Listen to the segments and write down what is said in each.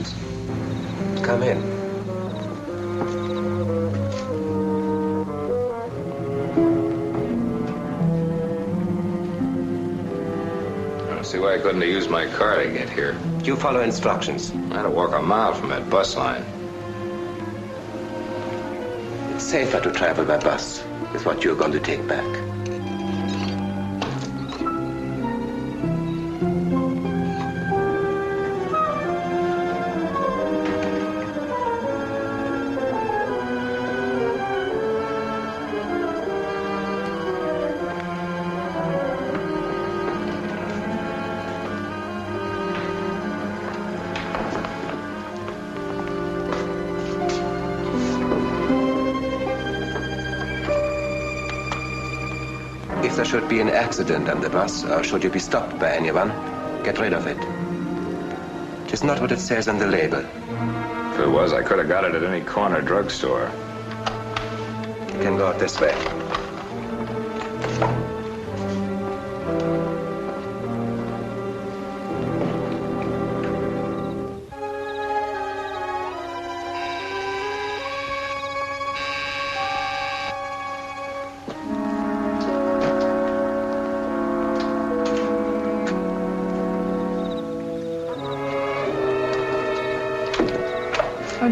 Charles. Come in. I don't see why I couldn't have used my car to get here. You follow instructions. I had to walk a mile from that bus line. It's safer to travel by bus with what you're going to take back. If there should be an accident on the bus, or should you be stopped by anyone, get rid of it. Just not what it says on the label. If it was, I could have got it at any corner drugstore. You can go out this way.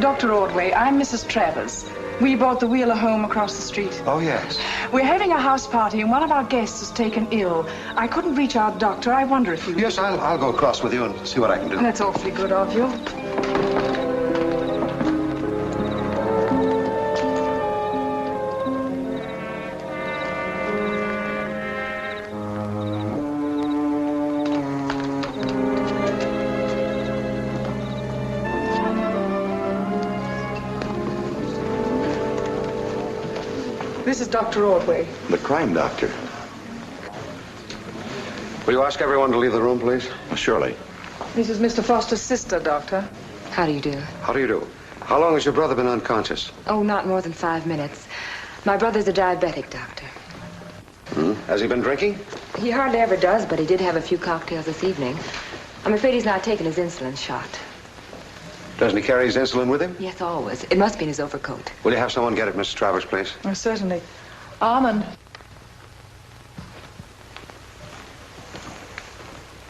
Dr. Ordway, I'm Mrs. Travers. We bought the Wheeler home across the street. Oh, yes. We're having a house party, and one of our guests is taken ill. I couldn't reach our doctor. I wonder if you... Yes, I'll go across with you and see what I can do. That's awfully good of you. This is Dr. Ordway. The crime doctor. Will you ask everyone to leave the room, please? Surely. This is Mr. Foster's sister, Doctor. How do you do? How do you do? How long has your brother been unconscious? Oh, not more than 5 minutes. My brother's a diabetic, Doctor. Has he been drinking? He hardly ever does, but he did have a few cocktails this evening. I'm afraid he's not taken his insulin shot. Doesn't he carry his insulin with him? Yes, always. It must be in his overcoat. Will you have someone get it, Mrs. Travers, please? Oh, certainly. Armand.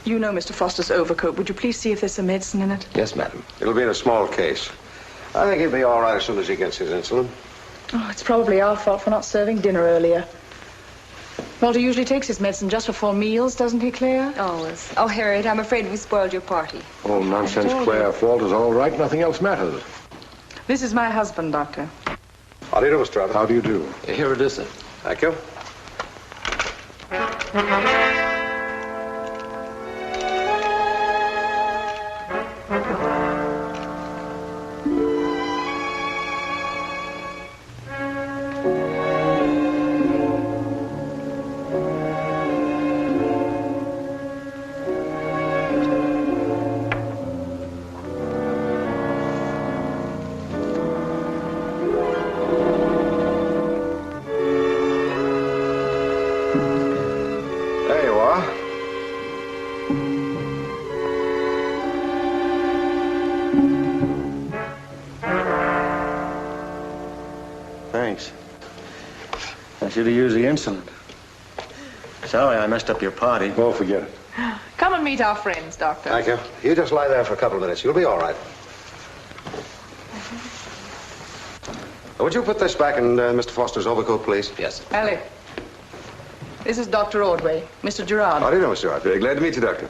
You know Mr. Foster's overcoat. Would you please see if there's some medicine in it? Yes, madam. It'll be in a small case. I think he'll be all right as soon as he gets his insulin. Oh, it's probably our fault for not serving dinner earlier. Walter usually takes his medicine just before meals, doesn't he, Claire? Always. Oh, Harriet, I'm afraid we spoiled your party. Oh, nonsense, Claire. Fault is all right. Nothing else matters. This is my husband, Doctor. How do you do, Mr. Travers? How do you do? Here it is, sir. Thank you. Thanks. I should have used the insulin. Sorry I messed up your party. Oh, forget it. Come and meet our friends, Doctor. Thank you. You just lie there for a couple of minutes. You'll be all right. Would you put this back in Mr. Foster's overcoat, please? Yes. Ellie. This is Dr. Ordway, Mr. Gerard. How do you know, Mr. Gerard? Very glad to meet you, Doctor.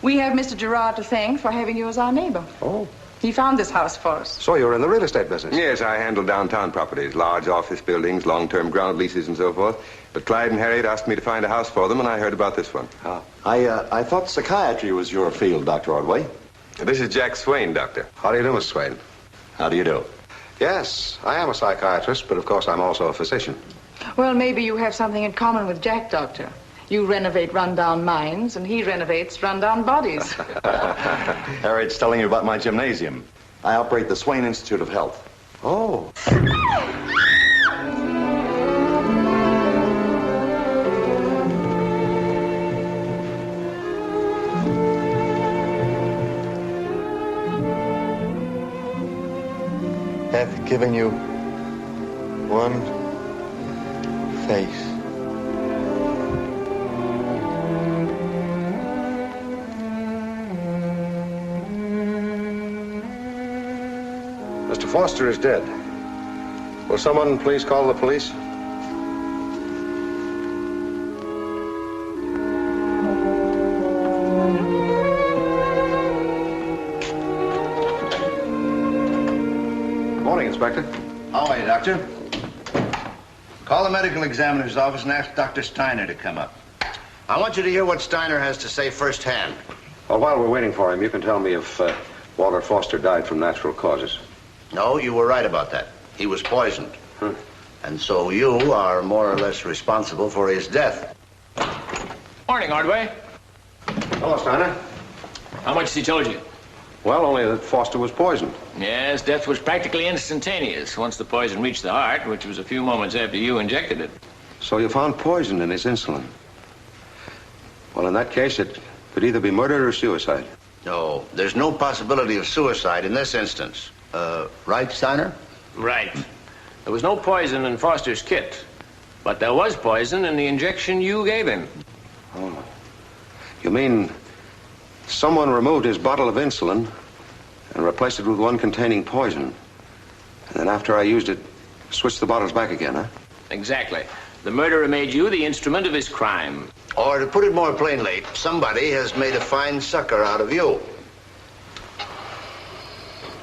We have Mr. Gerard to thank for having you as our neighbor. Oh. He found this house for us. So you're in the real estate business? Yes, I handle downtown properties, large office buildings, long-term ground leases, and so forth. But Clyde and Harriet asked me to find a house for them, and I heard about this one. Ah. I thought psychiatry was your field, Dr. Ordway. This is Jack Swain, Doctor. How do you do, Mr. Swain? How do you do? Yes, I am a psychiatrist, but of course I'm also a physician. Well, maybe you have something in common with Jack, Doctor. You renovate rundown minds, and he renovates rundown bodies. Harriet's telling you about my gymnasium. I operate the Swain Institute of Health. Oh. hath given you one face. Mr. Foster is dead. Will someone please call the police? Good morning, Inspector. How are you, Doctor? Call the medical examiner's office and ask Dr. Steiner to come up. I want you to hear what Steiner has to say firsthand. Well, while we're waiting for him, you can tell me if Walter Foster died from natural causes. No, you were right about that. He was poisoned. And so you are more or less responsible for his death. Morning, Ordway. Hello, Steiner. How much has he told you? Well, only that Foster was poisoned. Yes, death was practically instantaneous once the poison reached the heart, which was a few moments after you injected it. So you found poison in his insulin. Well, in that case, it could either be murder or suicide. No, there's no possibility of suicide in this instance. Right, Steiner? Right. There was no poison in Foster's kit, but there was poison in the injection you gave him. Oh. You mean someone removed his bottle of insulin and replaced it with one containing poison. And then after I used it, switched the bottles back again, huh? Exactly. The murderer made you the instrument of his crime. Or to put it more plainly, somebody has made a fine sucker out of you.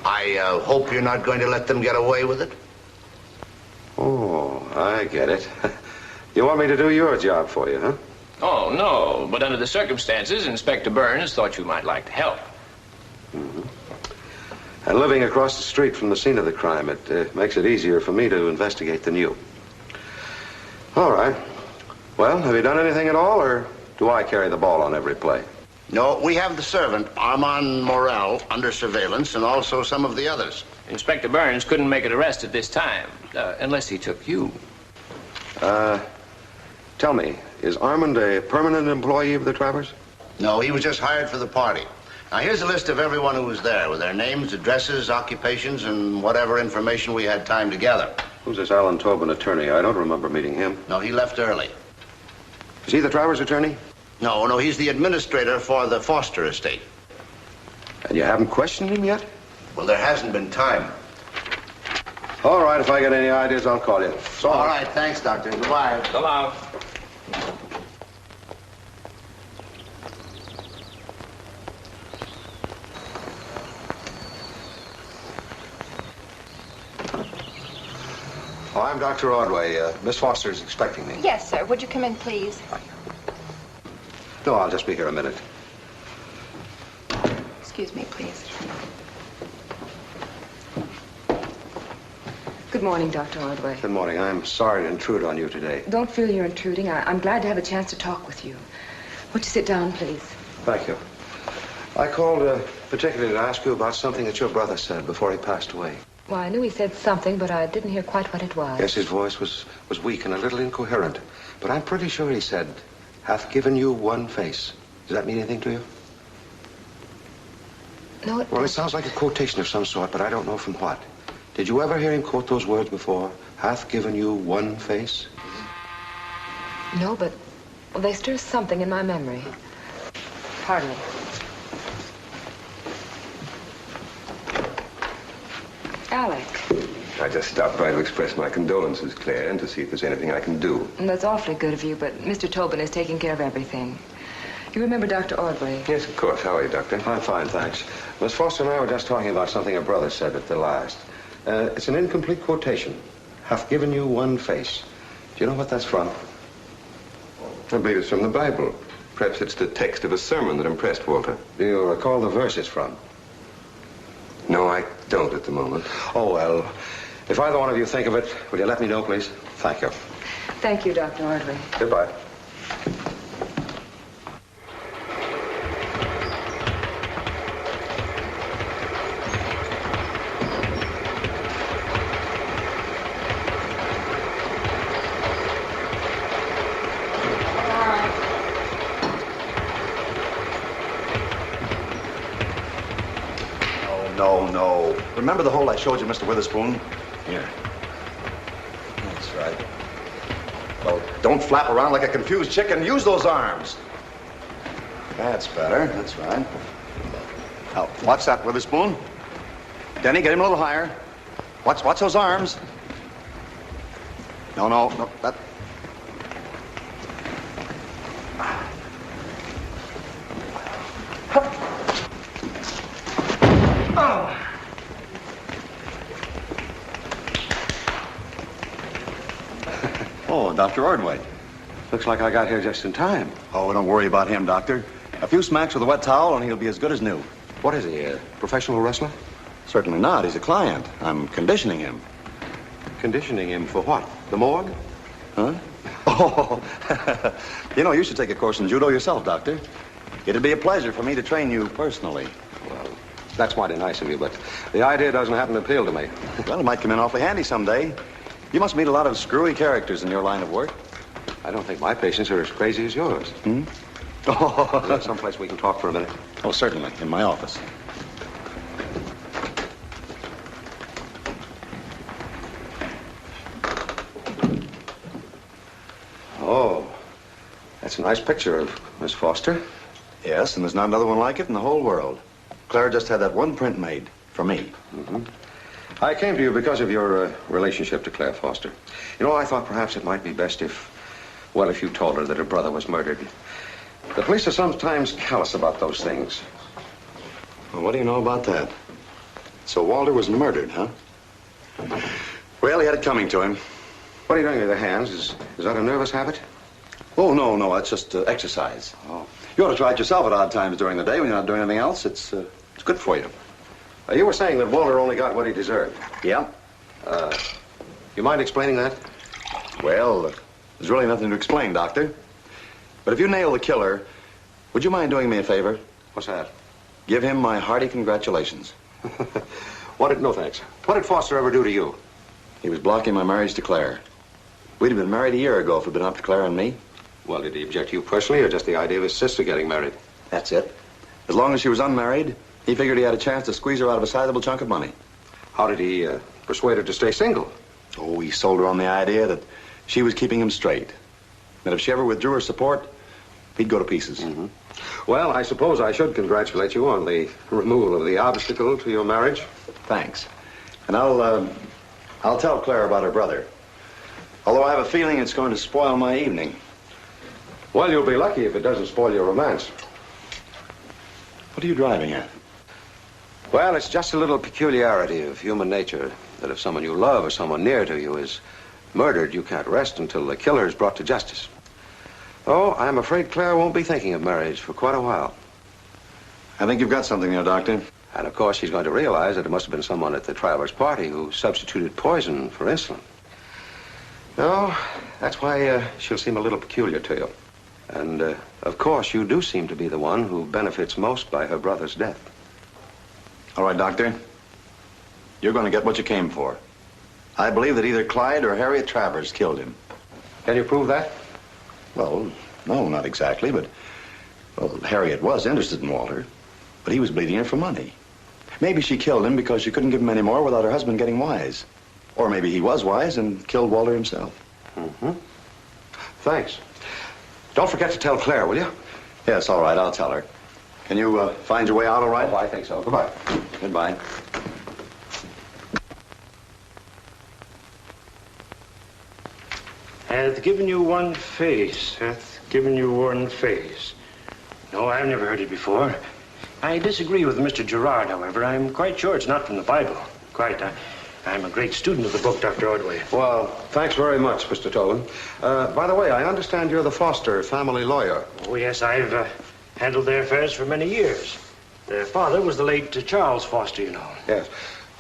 I hope you're not going to let them get away with it. Oh, I get it. You want me to do your job for you, huh? Oh, no. But under the circumstances, Inspector Burns thought you might like to help. Mm-hmm. And living across the street from the scene of the crime, it makes it easier for me to investigate than you. All right. Well, have you done anything at all, or do I carry the ball on every play? No, we have the servant, Armand Morel, under surveillance, and also some of the others. Inspector Burns couldn't make an arrest at this time, unless he took you. Tell me, is Armand a permanent employee of the Travers? No, he was just hired for the party. Now, here's a list of everyone who was there, with their names, addresses, occupations, and whatever information we had time to gather. Who's this Alan Tobin attorney? I don't remember meeting him. No, he left early. Is he the Travers attorney? No, he's the administrator for the Foster estate. And you haven't questioned him yet? Well, there hasn't been time. All right, if I get any ideas, I'll call you. So all right, thanks, Doctor. Goodbye. So long. Oh, I'm Dr. Ordway. Miss Foster is expecting me. Yes, sir. Would you come in, please? No, I'll just be here a minute. Excuse me, please. Good morning, Dr. Ordway. Good morning. I'm sorry to intrude on you today. Don't feel you're intruding. I'm glad to have a chance to talk with you. Won't you sit down, please? Thank you. I called particularly to ask you about something that your brother said before he passed away. Well, I knew he said something, but I didn't hear quite what it was. Yes, his voice was weak and a little incoherent. But I'm pretty sure he said, hath given you one face. Does that mean anything to you? No, it Well, it sounds like a quotation of some sort, but I don't know from what. Did you ever hear him quote those words before? Hath given you one face? No, but they stir something in my memory. Pardon me. Alec. I just stopped by to express my condolences, Claire, and to see if there's anything I can do. That's awfully good of you, but Mr. Tobin is taking care of everything. You remember Dr. Ordway? Yes, of course. How are you, Doctor? I'm fine, thanks. Miss Foster and I were just talking about something her brother said at the last. It's an incomplete quotation. Hath given you one face. Do you know what that's from? I believe it's from the Bible. Perhaps it's the text of a sermon that impressed Walter. Do you recall the verse it's from? No, I don't at the moment. Oh, well, if either one of you think of it, will you let me know, please? Thank you. Thank you, Dr. Ordway. Goodbye. No. Remember the hole I showed you, Mr. Witherspoon? Here. That's right. Well, don't flap around like a confused chicken. Use those arms. That's better. That's right. Now, watch that, Witherspoon. Denny, get him a little higher. Watch those arms. No, that... Oh. Oh, Dr. Ordway. Looks like I got here just in time. Oh, don't worry about him, Doctor. A few smacks with a wet towel and he'll be as good as new. What is he, a professional wrestler? Certainly not. He's a client. I'm conditioning him. Conditioning him for what? The morgue? Huh? Oh, you should take a course in judo yourself, Doctor. It'd be a pleasure for me to train you personally. Well, that's mighty nice of you, but the idea doesn't happen to appeal to me. Well, it might come in awfully handy someday. You must meet a lot of screwy characters in your line of work. I don't think my patients are as crazy as yours. Hmm? Oh, is there someplace we can talk for a minute? Oh, certainly. In my office. Oh, that's a nice picture of Miss Foster. Yes, and there's not another one like it in the whole world. Claire just had that one print made for me. Mm-hmm. I came to you because of your relationship to Claire Foster. I thought perhaps it might be best if you told her that her brother was murdered. The police are sometimes callous about those things. Well, what do you know about that? So Walter was murdered, huh? Well, he had it coming to him. What are you doing with your hands? Is that a nervous habit? Oh, no, that's just exercise. Oh. You ought to try it yourself at odd times during the day when you're not doing anything else. It's good for you. You were saying that Walter only got what he deserved. Yeah. You mind explaining that? Well, there's really nothing to explain, Doctor. But if you nail the killer, would you mind doing me a favor? What's that? Give him my hearty congratulations. No thanks. What did Foster ever do to you? He was blocking my marriage to Claire. We'd have been married a year ago if it had been up to Claire and me. Well, did he object to you personally or just the idea of his sister getting married? That's it. As long as she was unmarried, he figured he had a chance to squeeze her out of a sizable chunk of money. How did he persuade her to stay single? Oh, he sold her on the idea that she was keeping him straight. That if she ever withdrew her support, he'd go to pieces. Mm-hmm. Well, I suppose I should congratulate you on the removal of the obstacle to your marriage. Thanks. And I'll tell Claire about her brother. Although I have a feeling it's going to spoil my evening. Well, you'll be lucky if it doesn't spoil your romance. What are you driving at? Well, it's just a little peculiarity of human nature that if someone you love or someone near to you is murdered, you can't rest until the killer is brought to justice. Oh, I'm afraid Claire won't be thinking of marriage for quite a while. I think you've got something there, Doctor. And, of course, she's going to realize that it must have been someone at the traveler's party who substituted poison for insulin. No, that's why she'll seem a little peculiar to you. And, of course, you do seem to be the one who benefits most by her brother's death. All right, Doctor. You're going to get what you came for. I believe that either Clyde or Harriet Travers killed him. Can you prove that? Well, no, not exactly, but... Well, Harriet was interested in Walter, but he was bleeding her for money. Maybe she killed him because she couldn't give him any more without her husband getting wise. Or maybe he was wise and killed Walter himself. Mm-hmm. Thanks. Don't forget to tell Claire, will you? Yes, all right, I'll tell her. Can you find your way out all right? Oh, I think so. Goodbye. Goodbye. Hath given you one face, hath given you one face. No, I've never heard it before. I disagree with Mr. Gerard, however. I'm quite sure it's not from the Bible. Quite. I'm a great student of the book, Dr. Ordway. Well, thanks very much, Mr. Tolan. By the way, I understand you're the Foster family lawyer. Oh, yes, I've handled their affairs for many years. Their father was the late Charles Foster, you know. Yes.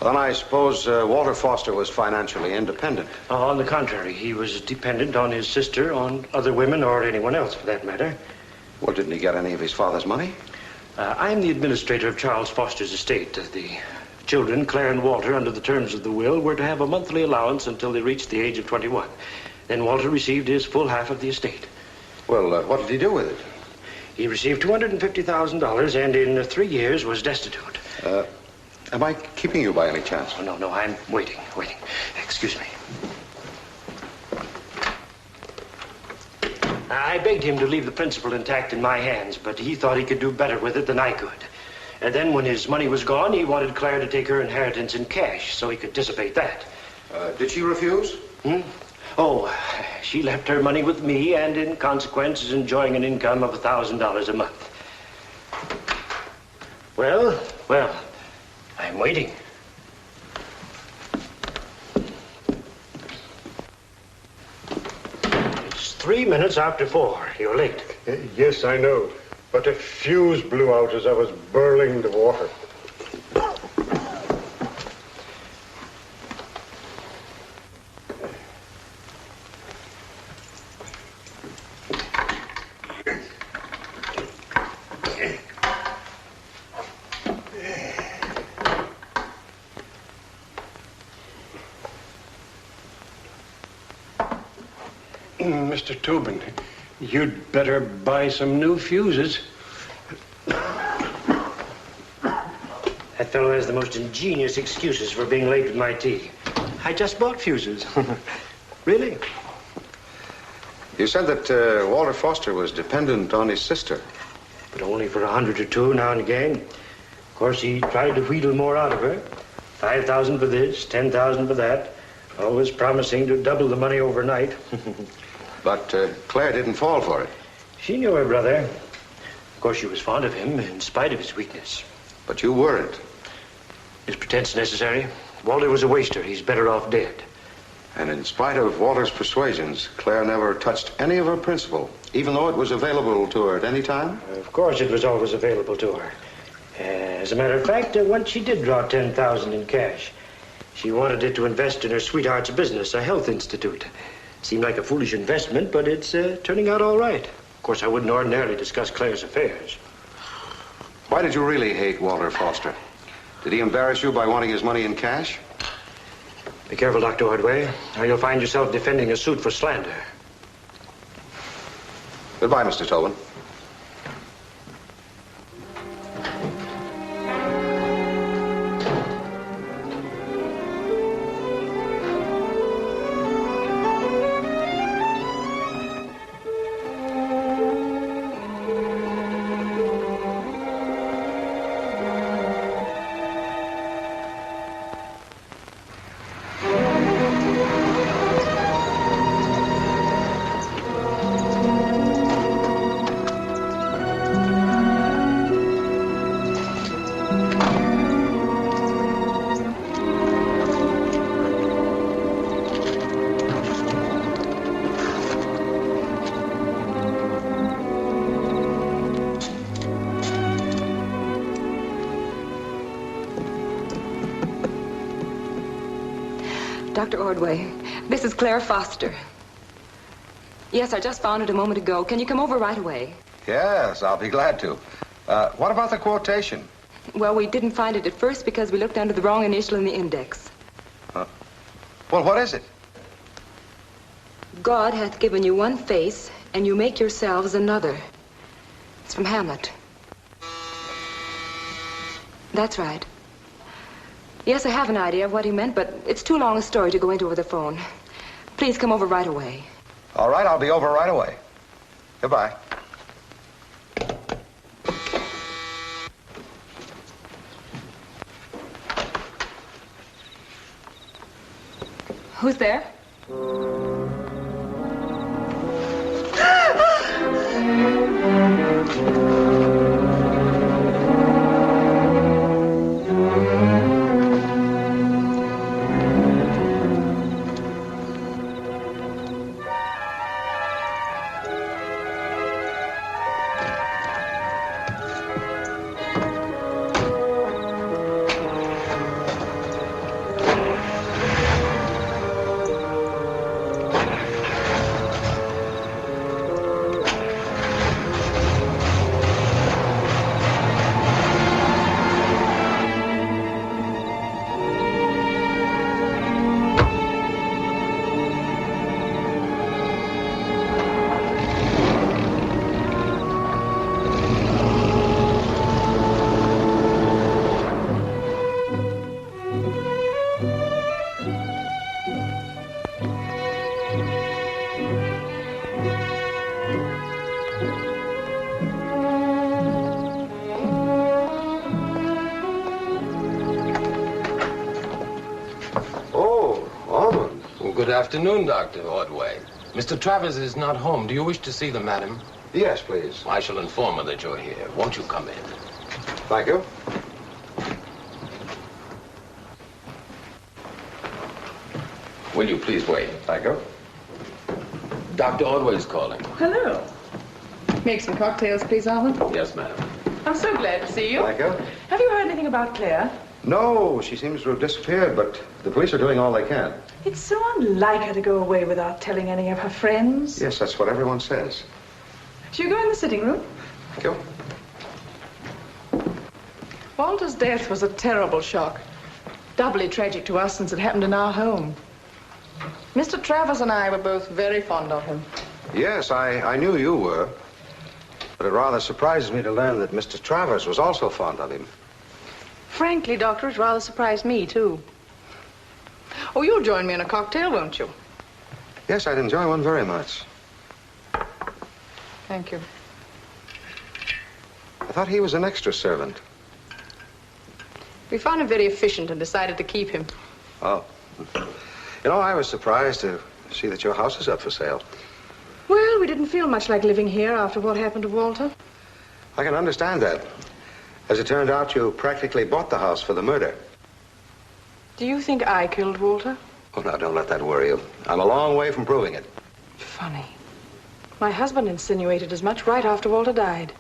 Well, then I suppose Walter Foster was financially independent. On the contrary, he was dependent on his sister, on other women, or anyone else, for that matter. Well, didn't he get any of his father's money? I'm the administrator of Charles Foster's estate. The children, Claire and Walter, under the terms of the will, were to have a monthly allowance until they reached the age of 21. Then Walter received his full half of the estate. Well, what did he do with it? He received $250,000 and in 3 years was destitute. Am I keeping you by any chance? Oh, no, I'm waiting. Excuse me. I begged him to leave the principal intact in my hands, but he thought he could do better with it than I could. And then when his money was gone, he wanted Claire to take her inheritance in cash so he could dissipate that. Did she refuse? Oh, she left her money with me and in consequence is enjoying an income of $1,000 a month. Well, I'm waiting. It's 3 minutes after 4. You're late. Yes, I know. But a fuse blew out as I was burling the water. Mr. Tobin, you'd better buy some new fuses. That fellow has the most ingenious excuses for being late with my tea. I just bought fuses. Really? You said that Walter Foster was dependent on his sister. But only for $100 or $200 now and again. Of course, he tried to wheedle more out of her. $5,000 for this, $10,000 for that. Always promising to double the money overnight. But Claire didn't fall for it. She knew her brother. Of course, she was fond of him in spite of his weakness. But you weren't. Is pretense necessary? Walter was a waster. He's better off dead. And in spite of Walter's persuasions, Claire never touched any of her principal, even though it was available to her at any time? Of course it was always available to her. As a matter of fact, once she did draw $10,000 in cash. She wanted it to invest in her sweetheart's business, a health institute. Seemed like a foolish investment, but it's turning out all right. Of course, I wouldn't ordinarily discuss Claire's affairs. Why did you really hate Walter Foster? Did he embarrass you by wanting his money in cash? Be careful, Dr. Ordway, or you'll find yourself defending a suit for slander. Goodbye, Mr. Tobin. Dr. Ordway, this is Claire Foster. Yes, I just found it a moment ago. Can you come over right away? Yes, I'll be glad to. What about the quotation? Well, we didn't find it at first because we looked under the wrong initial in the index. Well, what is it? God hath given you one face, and you make yourselves another. It's from Hamlet. That's right. Yes, I have an idea of what he meant, but it's too long a story to go into over the phone. Please come over right away. All right, I'll be over right away. Goodbye. Who's there? good afternoon, Dr. Ordway. Mr. Travers is not home. Do you wish to see the madam? Yes, please. I shall inform her that you're here. Won't you come in? Thank you. Will you please wait? Thank you. Dr. Ordway's calling. Hello. Make some cocktails, please, Alvin. Yes, madam. I'm so glad to see you. Thank you. Have you heard anything about Claire? No, she seems to have disappeared, but the police are doing all they can. It's so unlike her to go away without telling any of her friends. Yes, that's what everyone says. Shall you go in the sitting room? Thank you. Walter's death was a terrible shock. Doubly tragic to us since it happened in our home. Mr. Travers and I were both very fond of him. Yes, I knew you were. But it rather surprises me to learn that Mr. Travers was also fond of him. Frankly, Doctor, it rather surprised me, too. Oh, you'll join me in a cocktail, won't you? Yes, I'd enjoy one very much. Thank you. I thought he was an extra servant. We found him very efficient and decided to keep him. Oh. You know, I was surprised to see that your house is up for sale. Well, we didn't feel much like living here after what happened to Walter. I can understand that. As it turned out, you practically bought the house for the murder. Do you think I killed Walter? Oh, now, don't let that worry you. I'm a long way from proving it. Funny. My husband insinuated as much right after Walter died.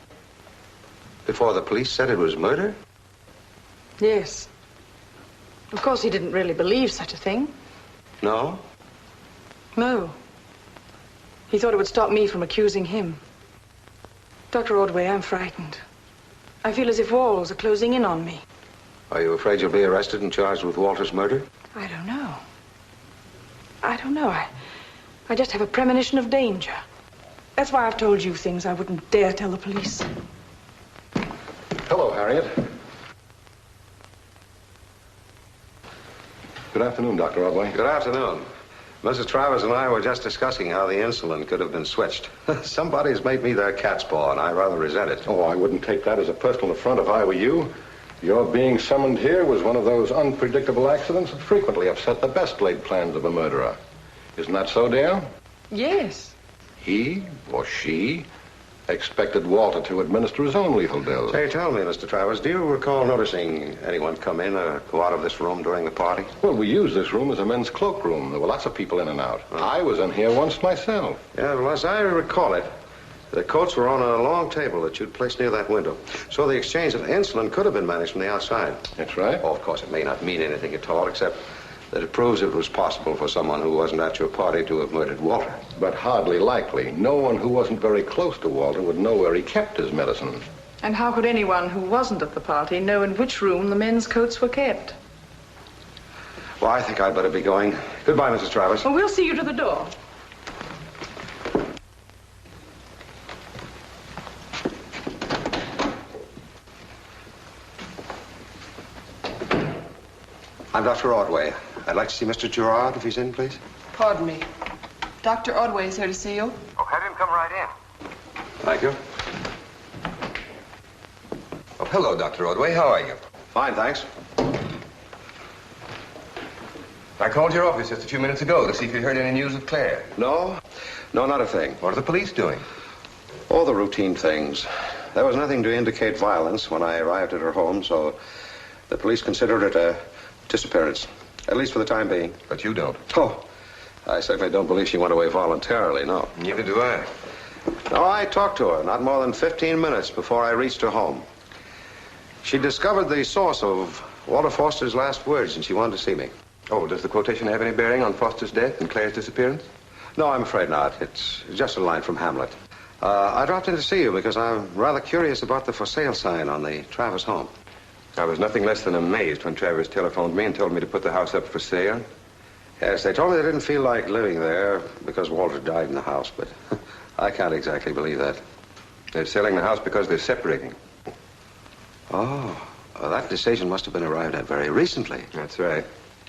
Before the police said it was murder? Yes. Of course, he didn't really believe such a thing. No? No. He thought it would stop me from accusing him. Dr. Ordway, I'm frightened. I feel as if walls are closing in on me. Are you afraid you'll be arrested and charged with Walter's murder? I don't know. I just have a premonition of danger. That's why I've told you things I wouldn't dare tell the police. Hello, Harriet. Good afternoon, Dr. Ordway. Good afternoon. Mrs. Travers and I were just discussing how the insulin could have been switched. Somebody's made me their cat's paw, and I rather resent it. Oh, I wouldn't take that as a personal affront if I were you. Your being summoned here was one of those unpredictable accidents that frequently upset the best laid plans of a murderer. Isn't that so, Dale? Yes. He or she expected Walter to administer his own lethal dose. Say, tell me, Mr. Travers, do you recall noticing anyone come in or go out of this room during the party? Well, we used this room as a men's cloakroom. There were lots of people in and out. I was in here once myself. Yeah, well, as I recall it, the coats were on a long table that you'd placed near that window. So the exchange of insulin could have been managed from the outside. That's right. Oh, of course, it may not mean anything at all, except that it proves it was possible for someone who wasn't at your party to have murdered Walter. But hardly likely. No one who wasn't very close to Walter would know where he kept his medicine. And how could anyone who wasn't at the party know in which room the men's coats were kept? Well, I think I'd better be going. Goodbye, Mrs. Travers. Well, we'll see you to the door. I'm Dr. Ordway. I'd like to see Mr. Gerard, if he's in, please. Pardon me. Dr. Ordway is here to see you. Oh, have him come right in. Thank you. Oh, hello, Dr. Ordway. How are you? Fine, thanks. I called your office just a few minutes ago to see if you heard any news of Claire. No, not a thing. What are the police doing? All the routine things. There was nothing to indicate violence when I arrived at her home, so the police considered it a disappearance, at least for the time being. But you don't. Oh, I certainly don't believe she went away voluntarily, no. Neither do I. No, I talked to her not more than 15 minutes before I reached her home. She discovered the source of Walter Foster's last words, and she wanted to see me. Oh, does the quotation have any bearing on Foster's death and Claire's disappearance? No, I'm afraid not. It's just a line from Hamlet. I dropped in to see you because I'm rather curious about the for sale sign on the Travers home. I was nothing less than amazed when Travers telephoned me and told me to put the house up for sale. Yes, they told me they didn't feel like living there because Walter died in the house, but I can't exactly believe that. They're selling the house because they're separating. Oh, well, that decision must have been arrived at very recently. That's right.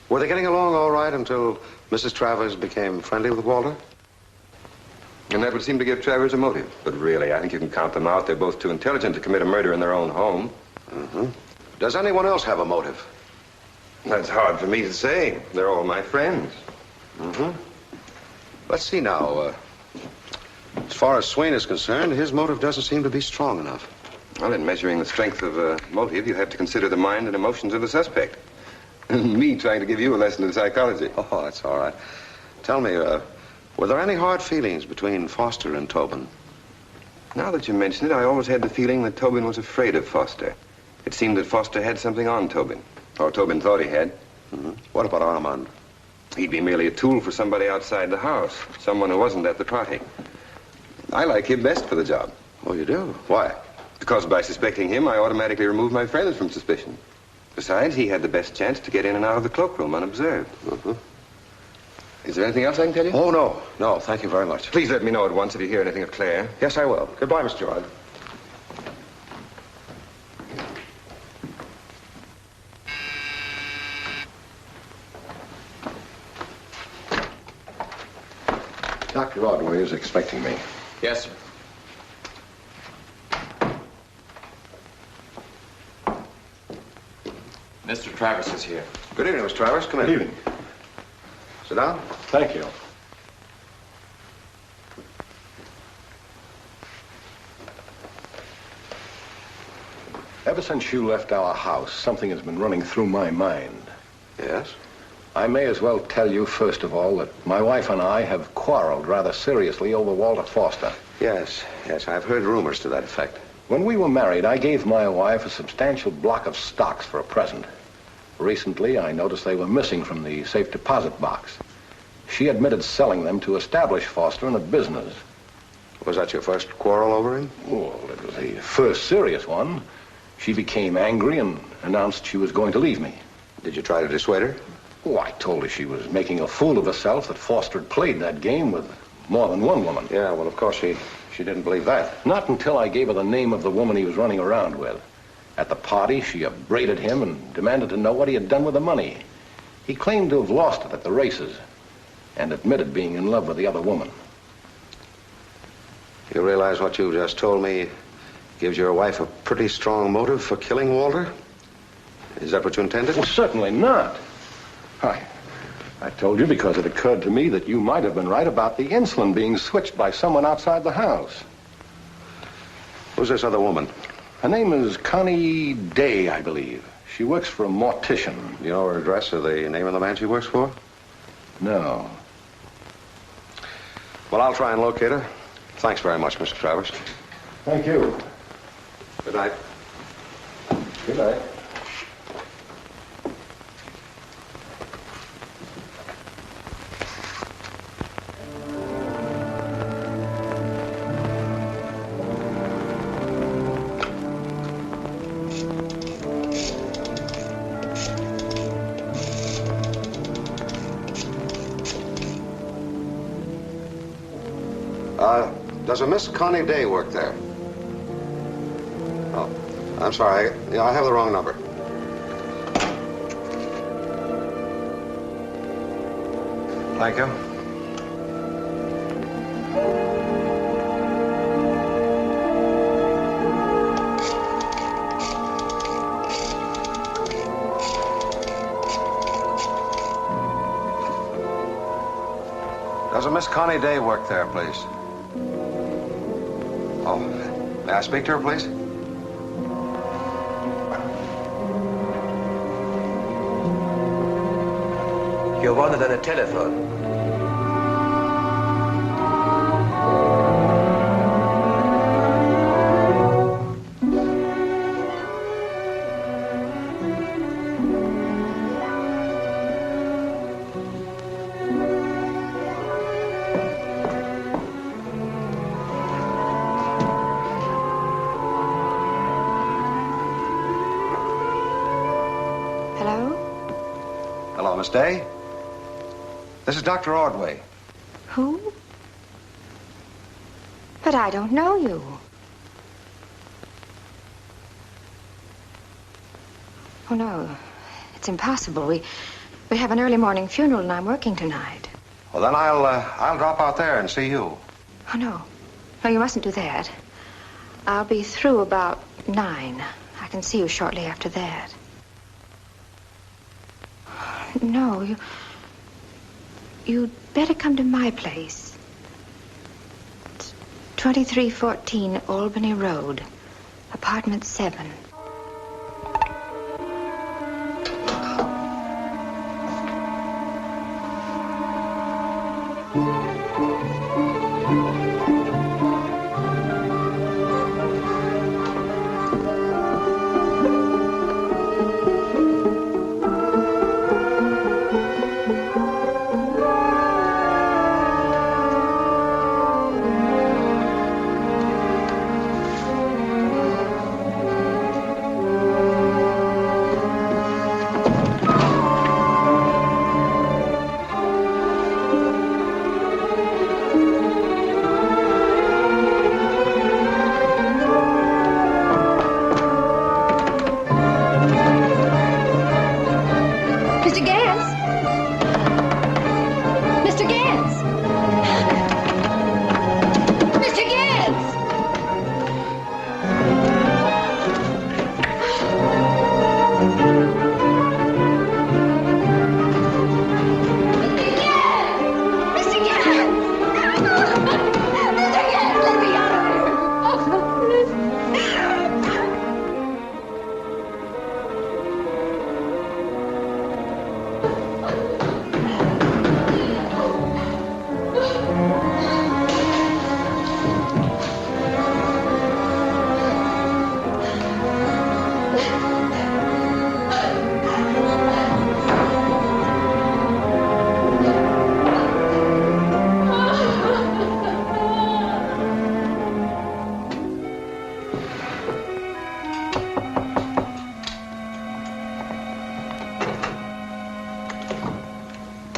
Were they getting along all right until Mrs. Travers became friendly with Walter? And that would seem to give Travers a motive. But really, I think you can count them out. They're both too intelligent to commit a murder in their own home. Mm-hmm. Does anyone else have a motive? That's hard for me to say. They're all my friends. Mm-hmm. Let's see now. As far as Swain is concerned, his motive doesn't seem to be strong enough. Well, in measuring the strength of a motive, you have to consider the mind and emotions of the suspect. Me trying to give you a lesson in psychology. Oh, that's all right. Tell me, were there any hard feelings between Foster and Tobin? Now that you mention it, I always had the feeling that Tobin was afraid of Foster. It seemed that Foster had something on Tobin. Or Tobin thought he had. Mm-hmm. What about Armand? He'd be merely a tool for somebody outside the house. Someone who wasn't at the party. I like him best for the job. Oh, you do? Why? Because by suspecting him, I automatically remove my friends from suspicion. Besides, he had the best chance to get in and out of the cloakroom unobserved. Mm-hmm. Is there anything else I can tell you? Oh, no. No, thank you very much. Please let me know at once if you hear anything of Claire. Yes, I will. Goodbye, Mr. Gerard. Dr. Ordway is expecting me. Yes, sir. Mr. Travers is here. Good evening, Mr. Travers. Come in. Good evening. Sit down. Thank you. Ever since you left our house, something has been running through my mind. Yes? I may as well tell you, first of all, that my wife and I have quarreled rather seriously over Walter Foster. Yes, I've heard rumors to that effect. When we were married, I gave my wife a substantial block of stocks for a present. Recently, I noticed they were missing from the safe deposit box. She admitted selling them to establish Foster in a business. Was that your first quarrel over him? Well, it was the first serious one. She became angry and announced she was going to leave me. Did you try to dissuade her? Oh, I told her she was making a fool of herself, that Foster had played that game with more than one woman. Yeah, well, of course, she didn't believe that. Not until I gave her the name of the woman he was running around with. At the party, she upbraided him and demanded to know what he had done with the money. He claimed to have lost it at the races and admitted being in love with the other woman. You realize what you just told me gives your wife a pretty strong motive for killing Walter? Is that what you intended? Well, certainly not. I told you because it occurred to me that you might have been right about the insulin being switched by someone outside the house. Who's this other woman? Her name is Connie Day, I believe. She works for a mortician. You know her address or the name of the man she works for? No. Well, I'll try and locate her. Thanks very much, Mr. Travers. Thank you. Good night. Good night. Does a Miss Connie Day work there? Oh, I'm sorry. I have the wrong number. Thank you. Does a Miss Connie Day work there, please? Oh, may I speak to her, please? You wanted on a telephone. Hello, Miss Day. This is Dr. Ordway. Who? But I don't know you. Oh, no. It's impossible. We have an early morning funeral and I'm working tonight. Well, then I'll drop out there and see you. Oh, no. No, you mustn't do that. I'll be through about 9. I can see you shortly after that. You'd better come to my place. It's 2314 Albany Road, apartment 7.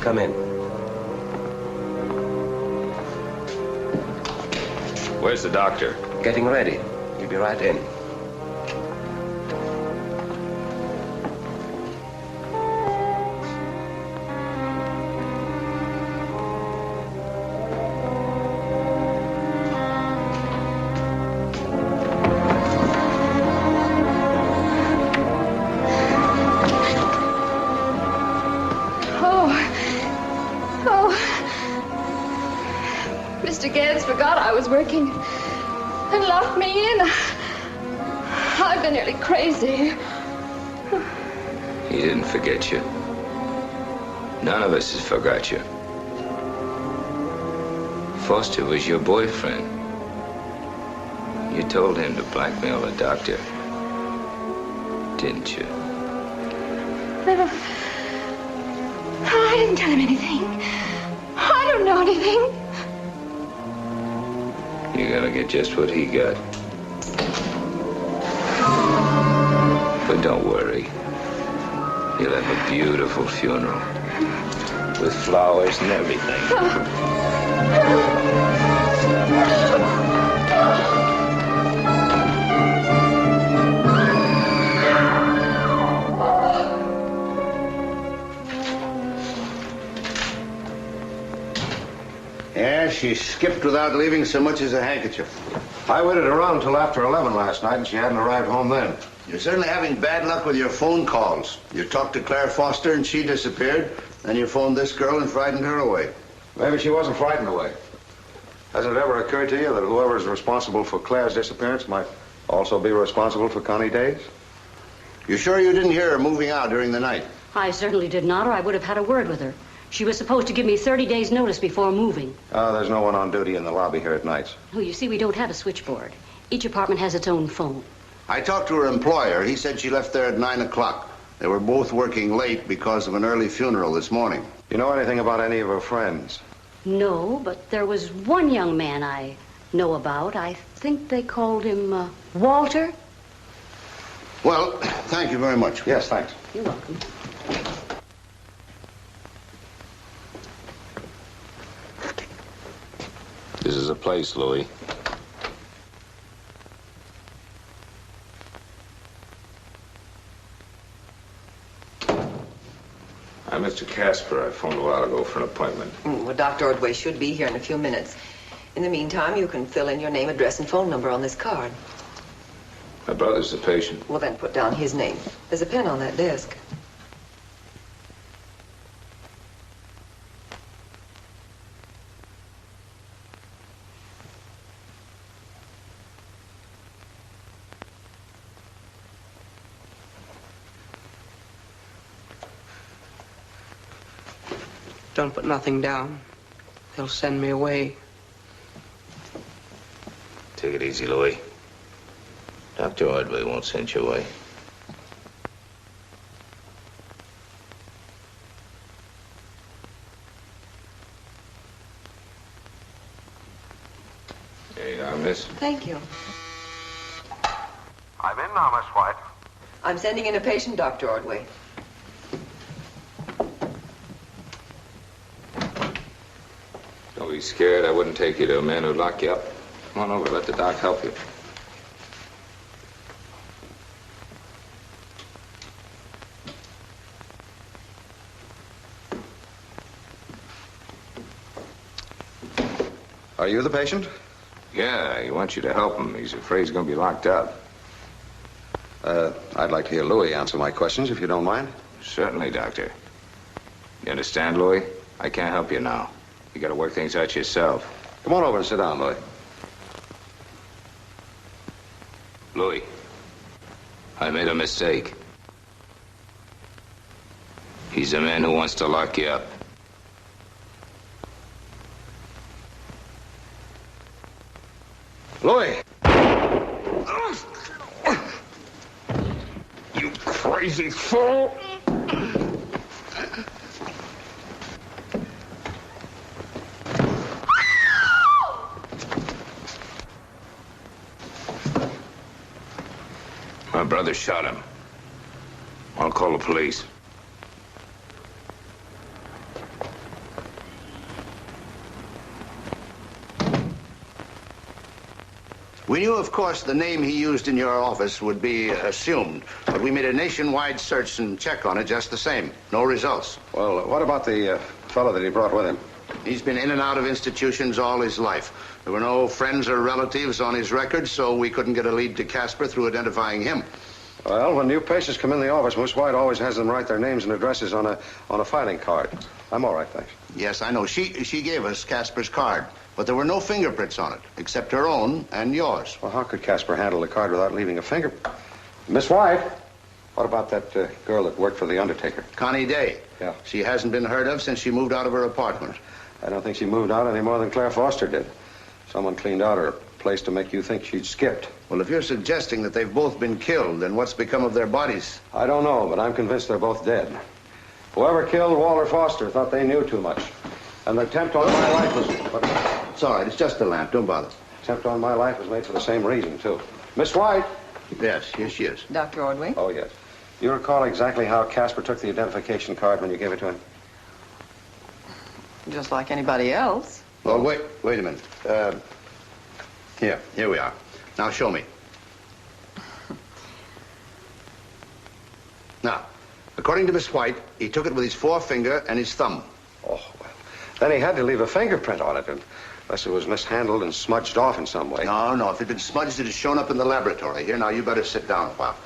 Come in. Where's the doctor? Getting ready. He'll be right in. Mr. Gans forgot I was working and locked me in. I've been nearly crazy. He didn't forget you. None of us has forgot you. Foster was your boyfriend. You told him to blackmail the doctor, didn't you? I didn't tell him anything. I don't know anything. You're gonna get just what he got. But don't worry. He'll have a beautiful funeral. With flowers and everything. Yeah, she skipped without leaving so much as a handkerchief. I waited around until after 11 last night, and she hadn't arrived home then. You're certainly having bad luck with your phone calls. You talked to Claire Foster and she disappeared. Then you phoned this girl and frightened her away. Maybe she wasn't frightened away. Hasn't it ever occurred to you that whoever's responsible for Claire's disappearance might also be responsible for Connie Day's? You sure you didn't hear her moving out during the night? I certainly did not, or I would have had a word with her. She was supposed to give me 30 days' notice before moving. Oh, there's no one on duty in the lobby here at nights. Oh, you see, we don't have a switchboard. Each apartment has its own phone. I talked to her employer. He said she left there at 9 o'clock. They were both working late because of an early funeral this morning. You know anything about any of her friends? No, but there was one young man I know about. I think they called him Walter. Well, thank you very much. Yes, thanks. You're welcome. This is a place, Louis. I'm Mr. Casper. I phoned a while ago for an appointment. Well, Dr. Ordway should be here in a few minutes. In the meantime, you can fill in your name, address, and phone number on this card. My brother's the patient. Well, then put down his name. There's a pen on that desk. Don't put nothing down. They'll send me away. Take it easy, Louis. Dr. Ordway won't send you away. There you are, miss. Thank you. I'm in now, Miss White. I'm sending in a patient, Dr. Ordway. Don't be scared. I wouldn't take you to a man who'd lock you up. Come on over. Let the doc help you. Are you the patient? Yeah, he wants you to help him. He's afraid he's going to be locked up. I'd like to hear Louis answer my questions, if you don't mind. Certainly, Doctor. You understand, Louis? I can't help you now. You got to work things out yourself. Come on over and sit down, Louis. Louis, I made a mistake. He's the man who wants to lock you up. Louis! You crazy fool! My brother shot him. I'll call the police. We knew, of course, the name he used in your office would be assumed, but we made a nationwide search and check on it just the same. No results. Well, what about the fellow that he brought with him? He's been in and out of institutions all his life. There were no friends or relatives on his record, so we couldn't get a lead to Casper through identifying him. Well, when new patients come in the office, Miss White always has them write their names and addresses on a filing card. I'm all right, thanks. Yes, I know. She gave us Casper's card, but there were no fingerprints on it, except her own and yours. Well, how could Casper handle the card without leaving a finger? Miss White, what about that girl that worked for the undertaker? Connie Day. Yeah. She hasn't been heard of since she moved out of her apartment. I don't think she moved out any more than Claire Foster did. Someone cleaned out her place to make you think she'd skipped. Well, if you're suggesting that they've both been killed, then what's become of their bodies? I don't know, but I'm convinced they're both dead. Whoever killed Walter Foster thought they knew too much. And the attempt on my life was... It's all right. It's just a lamp. Don't bother. Attempt on my life was made for the same reason, too. Miss White? Yes, here she is. Dr. Ordway? Oh, yes. You recall exactly how Casper took the identification card when you gave it to him? Just like anybody else. Well, wait a minute. Here we are. Now, show me. Now, according to Miss White, he took it with his forefinger and his thumb. Oh, well. Then he had to leave a fingerprint on it, unless it was mishandled and smudged off in some way. No. If it had been smudged, it had shown up in the laboratory. Here, now, you better sit down a while.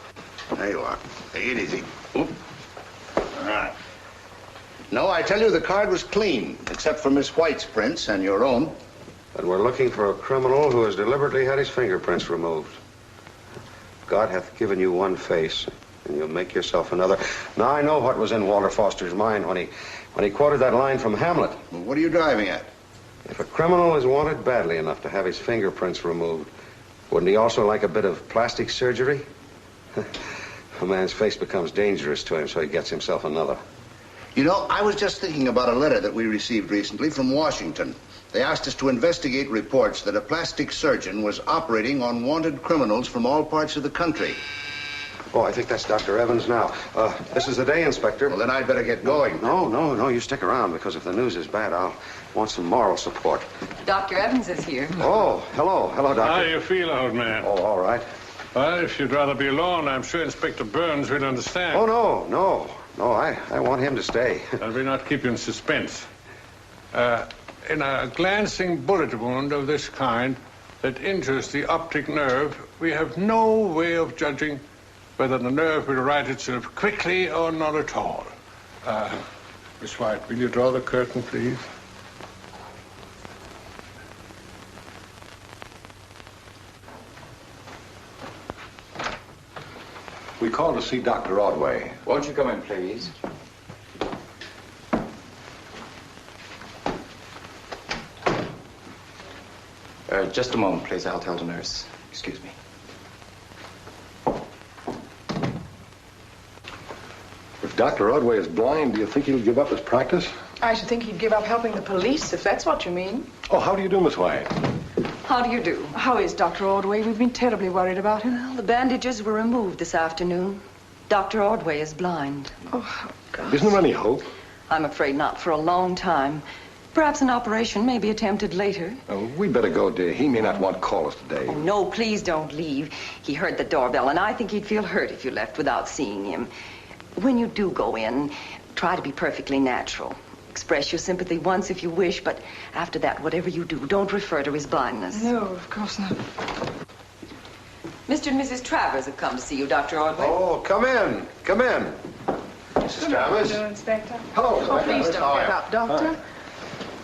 There you are. Take it easy. Oop. All right. No, I tell you, the card was clean, except for Miss White's prints and your own. But we're looking for a criminal who has deliberately had his fingerprints removed. God hath given you one face, and you'll make yourself another. Now, I know what was in Walter Foster's mind when he quoted that line from Hamlet. Well, what are you driving at? If a criminal is wanted badly enough to have his fingerprints removed, wouldn't he also like a bit of plastic surgery? A man's face becomes dangerous to him, so he gets himself another. You know, I was just thinking about a letter that we received recently from Washington. They asked us to investigate reports that a plastic surgeon was operating on wanted criminals from all parts of the country. Oh, I think that's Dr. Evans now. This is the day, Inspector. Well, then I'd better get going. No, you stick around, because if the news is bad, I'll want some moral support. Dr. Evans is here. Oh, hello, Doctor. How do you feel, old man? Oh, all right. Well, if you'd rather be alone, I'm sure Inspector Burns will understand. Oh, no, I want him to stay. That will not keep you in suspense. In a glancing bullet wound of this kind that injures the optic nerve, we have no way of judging whether the nerve will right itself quickly or not at all. Miss White, will you draw the curtain, please? We called to see Dr. Ordway. Won't you come in, please? Just a moment, please. I'll tell the nurse. Excuse me. If Dr. Ordway is blind, do you think he'll give up his practice? I should think he'd give up helping the police, if that's what you mean. Oh, how do you do, Miss White? How do you do? How is Dr. Ordway? We've been terribly worried about him. Well, the bandages were removed this afternoon. Dr. Ordway is blind. Oh, God. Isn't there any hope? I'm afraid not for a long time. Perhaps an operation may be attempted later. We'd better go, dear. He may not want to call us today. Oh, no, please don't leave. He heard the doorbell, and I think he'd feel hurt if you left without seeing him. When you do go in, try to be perfectly natural. Express your sympathy once if you wish, but after that, whatever you do, don't refer to his blindness. No, of course not. Mr. and Mrs. Travers have come to see you, Dr. Ordway. Oh, come in. Come in. Mrs. Travers. Hello, Inspector. Hello, Oh, please don't How are get you? up, Doctor.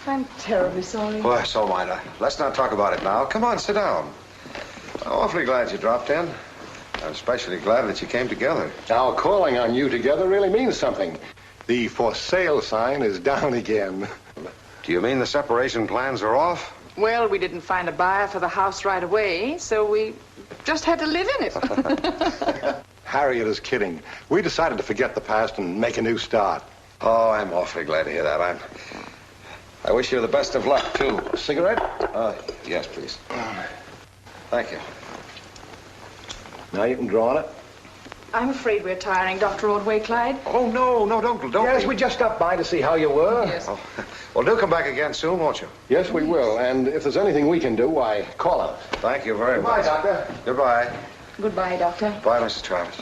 I'm terribly sorry. Well, so am I. Let's not talk about it now. Come on, sit down. I'm awfully glad you dropped in. I'm especially glad that you came together. Now, calling on you together really means something. The for sale sign is down again. Do you mean the separation plans are off? Well, we didn't find a buyer for the house right away, so we just had to live in it. Harriet is kidding. We decided to forget the past and make a new start. Oh, I'm awfully glad to hear that. I wish you the best of luck, too. A cigarette? Yes, please. Thank you. Now you can draw on it. I'm afraid we're tiring Dr. Ordway, Clyde. Oh, no, don't. Yes, we just stopped by to see how you were. Yes. Oh. Well, do come back again soon, won't you? Yes, we will. And if there's anything we can do, why, call us. Thank you very Goodbye, much. Doctor. Goodbye. Goodbye, Doctor. Bye, Mrs. Travers.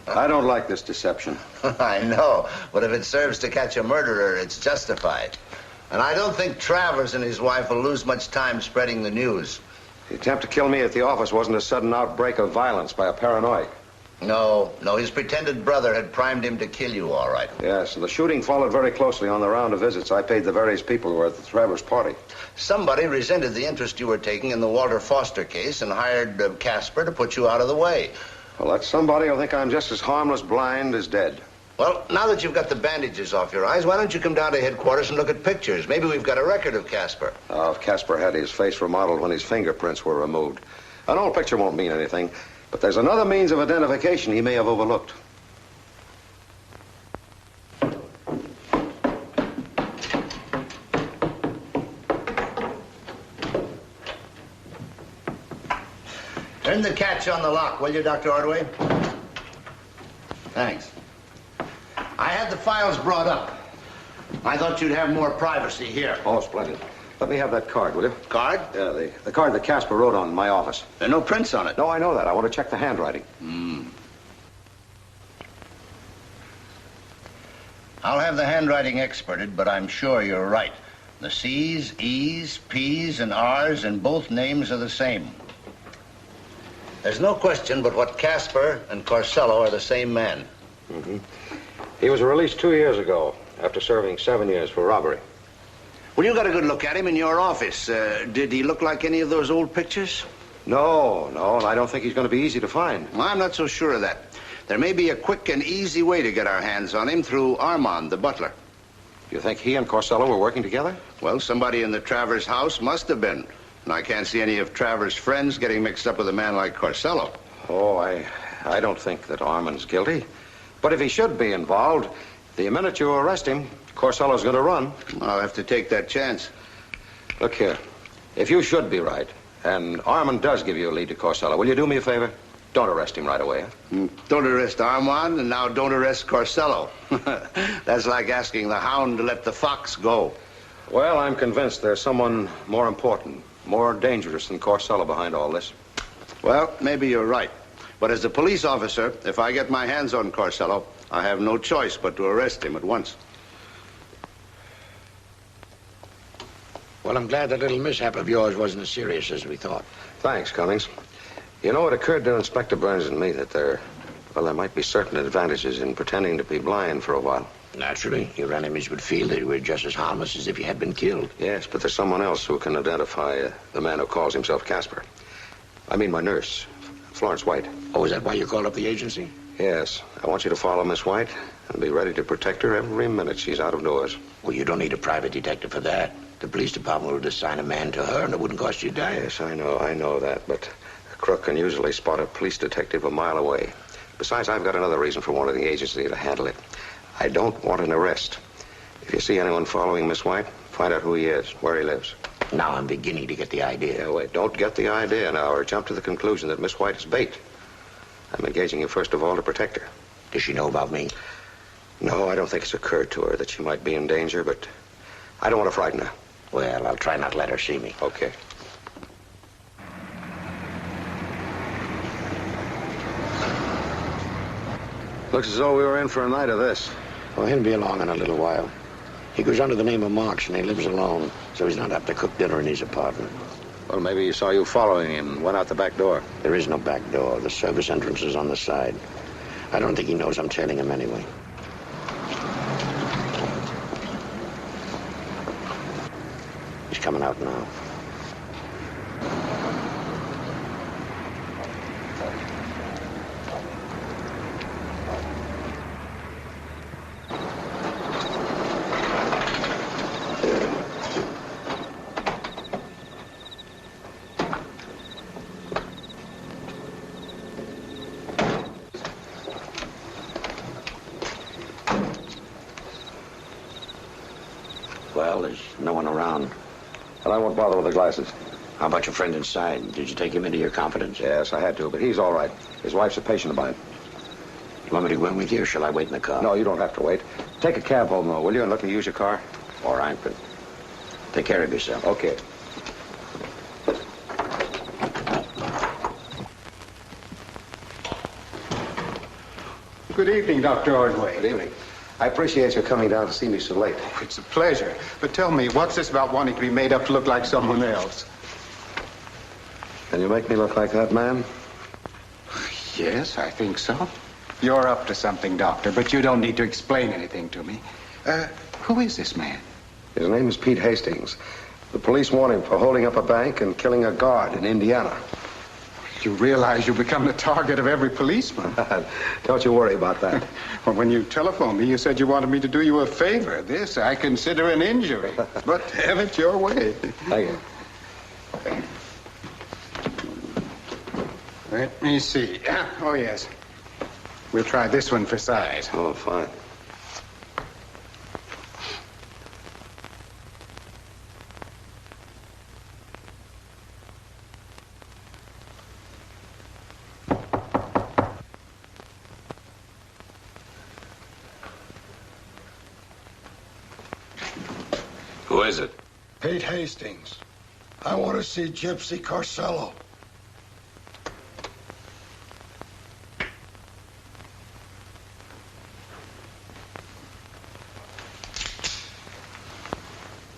I don't like this deception. I know, but if it serves to catch a murderer, it's justified. And I don't think Travers and his wife will lose much time spreading the news. The attempt to kill me at the office wasn't a sudden outbreak of violence by a paranoiac. No, his pretended brother had primed him to kill you, all right. Yes, and the shooting followed very closely on the round of visits I paid the various people who were at the Travers party. Somebody resented the interest you were taking in the Walter Foster case and hired Casper to put you out of the way. Well, that somebody will think I'm just as harmless blind as dead. Well, now that you've got the bandages off your eyes, why don't you come down to headquarters and look at pictures? Maybe we've got a record of Casper. If Casper had his face remodeled when his fingerprints were removed. An old picture won't mean anything, but there's another means of identification he may have overlooked. Turn the catch on the lock, will you, Dr. Ordway? Thanks. I had the files brought up. I thought you'd have more privacy here. Oh, splendid. Let me have that card, will you? Card? Yeah, the card that Casper wrote on in my office. There are no prints on it. No, I know that. I want to check the handwriting. I'll have the handwriting experted, but I'm sure you're right. The C's, E's, P's, and R's in both names are the same. There's no question but what Casper and Corsello are the same man. Mm-hmm. He was released 2 years ago after serving 7 years for robbery. Well, you got a good look at him in your office. Did he look like any of those old pictures? No, and I don't think he's going to be easy to find. Well, I'm not so sure of that. There may be a quick and easy way to get our hands on him through Armand, the butler. You think he and Corsello were working together? Well, somebody in the Travers house must have been. And I can't see any of Travers' friends getting mixed up with a man like Corsello. Oh, I don't think that Armand's guilty. But if he should be involved, the minute you arrest him, Corsello's going to run. I'll have to take that chance. Look here. If you should be right, and Armand does give you a lead to Corsello, will you do me a favor? Don't arrest him right away, huh? Don't arrest Armand, and now don't arrest Corsello. That's like asking the hound to let the fox go. Well, I'm convinced there's someone more important, more dangerous than Corsello behind all this. Well, maybe you're right. But as a police officer, if I get my hands on Corsello, I have no choice but to arrest him at once. Well, I'm glad that little mishap of yours wasn't as serious as we thought. Thanks, Cummings. You know, it occurred to Inspector Burns and me that there might be certain advantages in pretending to be blind for a while. Naturally, your enemies would feel that you were just as harmless as if you had been killed. Yes, but there's someone else who can identify the man who calls himself Casper. I mean my nurse, Florence White. Oh, is that why you called up the agency? Yes. I want you to follow Miss White and be ready to protect her every minute she's out of doors. Well, you don't need a private detective for that. The police department would assign a man to her, and it wouldn't cost you a dime. Yes, I know that, but a crook can usually spot a police detective a mile away. Besides, I've got another reason for wanting the agency to handle it. I don't want an arrest. If you see anyone following Miss White, find out who he is, where he lives. Now I'm beginning to get the idea. Yeah, wait, don't get the idea now or jump to the conclusion that Miss White is bait. I'm engaging you first of all to protect her. Does she know about me? No, I don't think it's occurred to her that she might be in danger, but I don't want to frighten her. Well, I'll try not to let her see me. Okay. Looks as though we were in for a night of this. Well, he'll be along in a little while. He goes under the name of Marks, and he lives alone, so he's not apt to cook dinner in his apartment. Well, maybe he saw you following him and went out the back door. There is no back door. The service entrance is on the side. I don't think he knows I'm tailing him anyway. He's coming out now. Well, there's no one around. And I won't bother with the glasses. How about your friend inside? Did you take him into your confidence? Yes, I had to, but he's all right. His wife's a patient of mine. You want me to go in with you, or shall I wait in the car? No, you don't have to wait. Take a cab home, though, will you, and let me use your car? All right, but take care of yourself. Okay. Good evening, Dr. Ordway. Good evening. I appreciate your coming down to see me so late. It's a pleasure. But tell me, what's this about wanting to be made up to look like someone else? Can you make me look like that man? Yes, I think so. You're up to something, Doctor, but you don't need to explain anything to me. Who is this man? His name is Pete Hastings. The police want him for holding up a bank and killing a guard in Indiana. You realize you'll become the target of every policeman. Don't you worry about that. Well, when you telephoned me, you said you wanted me to do you a favor. This I consider an injury. But have it your way. Thank you. Let me see. Oh, yes. We'll try this one for size. Oh, fine. Who is it? Pete Hastings. I want to see Gypsy Carcello.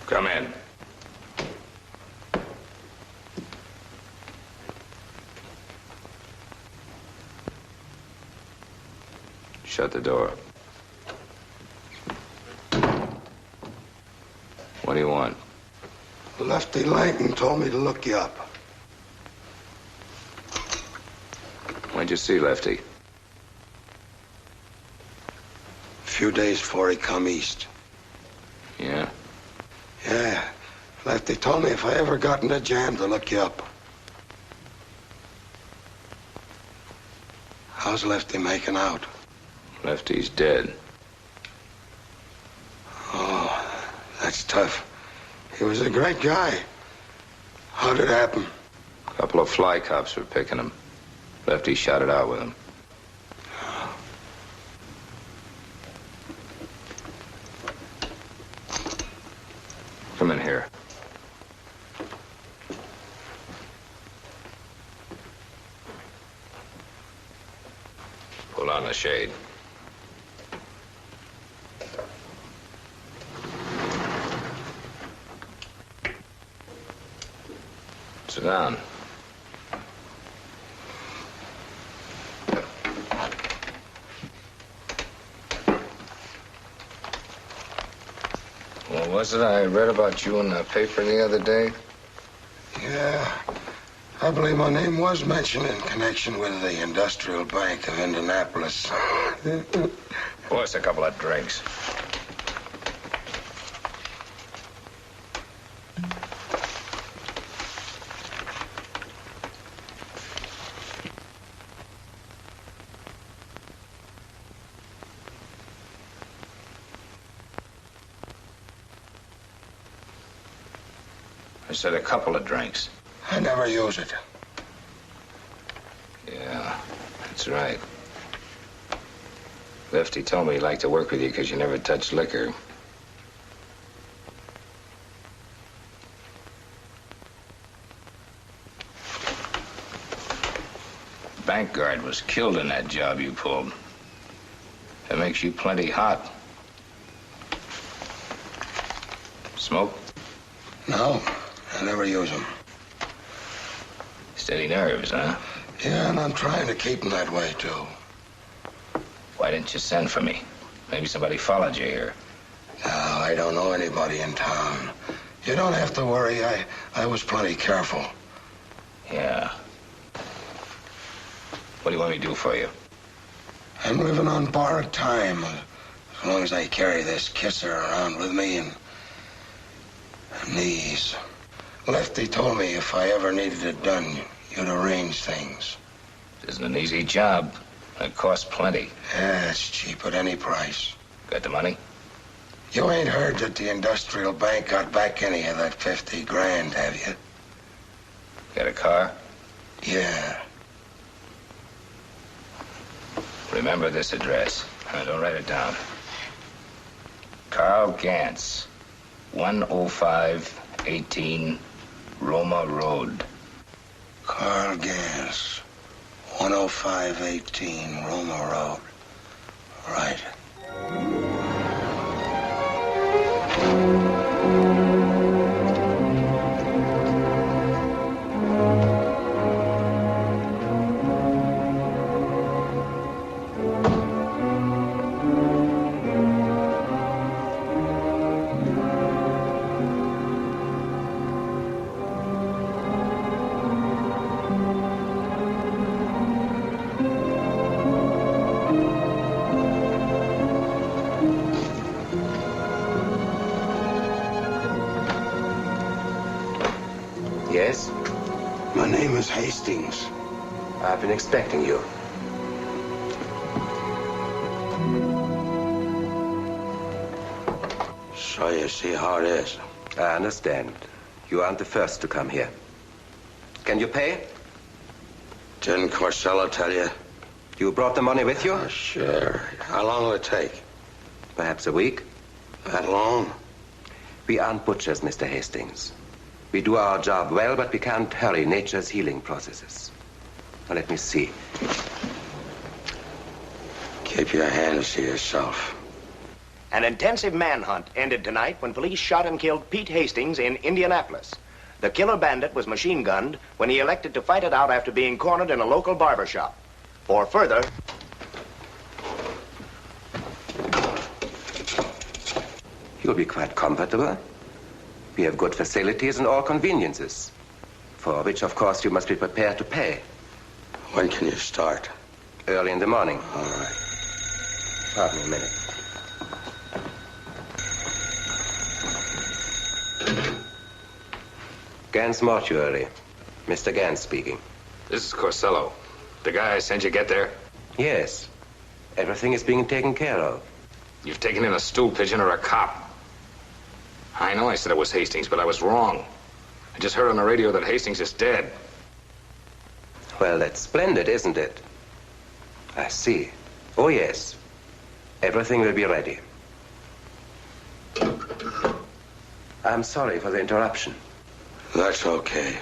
Come in. Shut the door. What do you want? Lefty Langton told me to look you up. When'd you see Lefty? A few days before he come east. Yeah? Yeah. Lefty told me if I ever got in a jam to look you up. How's Lefty making out? Lefty's dead. Oh, that's tough. He was a great guy. How'd it happen? A couple of fly cops were picking him. Lefty shot it out with him. Come in here. Pull on the shade. Sit down. Was it I read about you in the paper the other day? Yeah. I believe my name was mentioned in connection with the Industrial Bank of Indianapolis. Pour us a couple of drinks. I said a couple of drinks. I never use it. Yeah, that's right. Lefty told me he liked to work with you because you never touched liquor. Bank guard was killed in that job you pulled. That makes you plenty hot. Smoke? No, I never use them. Steady nerves, huh? Yeah, and I'm trying to keep them that way, too. Why didn't you send for me? Maybe somebody followed you here. No, I don't know anybody in town. You don't have to worry. I was plenty careful. Yeah. What do you want me to do for you? I'm living on borrowed time. As long as I carry this kisser around with me and these. Lefty told me if I ever needed it done, you'd arrange things. It isn't an easy job. It costs plenty. Yeah, it's cheap at any price. Got the money? You ain't heard that the Industrial Bank got back any of that 50 grand, have you? Got a car? Yeah. Remember this address. Don't write it down. Carl Gantz, 10518 Roma Road. Carl Gantz, 10518 Roma Road. Right. Yes? My name is Hastings. I've been expecting you. So you see how it is. I understand. You aren't the first to come here. Can you pay? Didn't Costello tell you? You brought the money with you? Sure. How long will it take? Perhaps a week. That long? We aren't butchers, Mr. Hastings. We do our job well, but we can't hurry nature's healing processes. Now, let me see. Keep your hands to yourself. An intensive manhunt ended tonight when police shot and killed Pete Hastings in Indianapolis. The killer bandit was machine-gunned when he elected to fight it out after being cornered in a local barber shop. For further... You'll be quite comfortable. We have good facilities and all conveniences, for which, of course, you must be prepared to pay. When can you start? Early in the morning. All right. Pardon me a minute. Gans Mortuary. Mr. Gans speaking. This is Costello. The guy I sent you get there? Yes. Everything is being taken care of. You've taken in a stool pigeon or a cop. I know I said it was Hastings, but I was wrong. I just heard on the radio that Hastings is dead. Well, that's splendid, isn't it? I see. Oh, yes. Everything will be ready. I'm sorry for the interruption. That's okay.